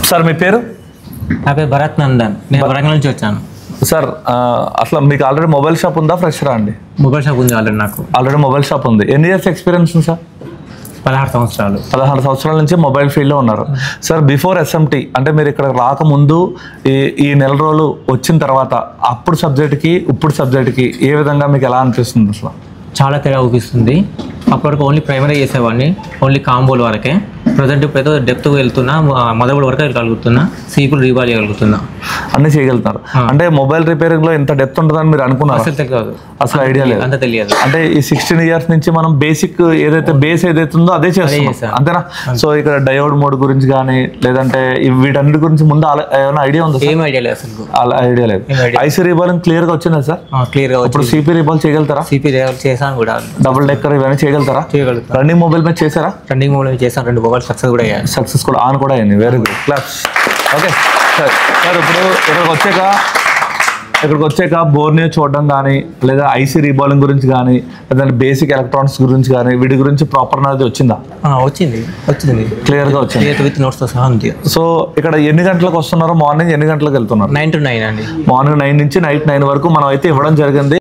Sir మీ పేరు? నా పేరు భరత్ నందన్. నేను వరంగల్ నుంచి వచ్చాను. సార్ అసలు మీకు ఆల్రెడీ మొబైల్ షాప్ ఉందా, ఫ్రెషరా అండి? మొబైల్ షాప్ ఉంది ఆల్రెడీ. నాకు ఆల్రెడీ మొబైల్ షాప్ ఉంది. ఎన్ని ఇయర్స్ ఎక్స్పీరియన్స్ ఉంది సార్? 16 సంవత్సరాలు. 16 సంవత్సరాల నుంచి మొబైల్ ఫీల్డ్లో ఉన్నారు. సార్ బిఫోర్ ఎస్ఎంటీ అంటే మీరు ఇక్కడ రాకముందు ఈ నెల రోజులు వచ్చిన తర్వాత అప్పుడు సబ్జెక్ట్కి ఇప్పుడు సబ్జెక్ట్కి ఏ విధంగా మీకు ఎలా అనిపిస్తుంది? అసలు చాలా తేడా చూపిస్తుంది. అప్పటికి ఓన్లీ ప్రైమరీ చేసేవాడిని, ఓన్లీ కాంబోల్ వరకే. ప్రజెంట్ ఇప్పుడు ఏదో డెప్త్గా వెళ్తున్నా, మదర్బోర్డ్ వరకు వెళ్ళగలుగుతున్నా, సీపులు రీబాల్ చేయగలుగుతున్నా, అన్ని చేయగలుగుతారు. అంటే మొబైల్ రిపేరింగ్లో ఇంత డెప్త్ ఉంటుందని మీరు అనుకున్నారు? అసలు తెలియదు, అసలు ఐడియా లేదు, అంత తెలియదు. అంటే ఈ 16 ఇయర్స్ నుంచి మనం బేసిక్ ఏదైతే బేస్ ఏదైతే ఉందో అదే చేస్తాం అంతేనా? సో ఇక్కడ డయోడ్ మోడ్ గురించి కానీ లేదంటే వీటన్నిటి గురించి ముందు ఏమైనా ఐడియా ఉందా? ఏం ఐడియా లేదు అసలు. అలా ఐడియా లేదు. ఐసీ రీబాలింగ్ క్లియర్ గా వచ్చిందా సార్? క్లియర్ గా. ఇప్పుడు సిపి రీబాల్ చేయగలుగుతారా? సిపి రీబాల్ చేశాను కూడా. డబుల్ డెక్కర్ ఇవన్నీ చేయగలుగుతారా? చేయగలుగుతా. రన్నింగ్ మొబైల్ మీద చేశారా? రన్నింగ్ మొబైల్ చేశాను. 2 మొబైల్ సక్సెస్ కూడా అయ్యాయి. సక్సెస్ కూడా ఆన్ కూడా అయింది. Very good, class. Okay sir. Sir ఇప్పుడు ఇక్కడికి వచ్చాక బోర్నియో చూడడం కానీ లేదా ఐసీ రీబాలింగ్ గురించి కానీ లేదంటే బేసిక్ ఎలక్ట్రానిక్స్ గురించి కానీ వీటి గురించి ప్రాపర్ నాలెడ్జ్ వచ్చిందా? వచ్చింది క్లియర్గా వచ్చింది, విత్ నోట్స్తో సహా ఉంది. సో ఇక్కడ ఎన్ని గంటలకు వస్తున్నారు? మార్నింగ్ ఎన్ని గంటలకు వెళ్తున్నారు? 9 to 9 అండి. మార్నింగ్ 9 నుంచి నైట్ 9 వరకు మనం అయితే ఇవ్వడం జరిగింది.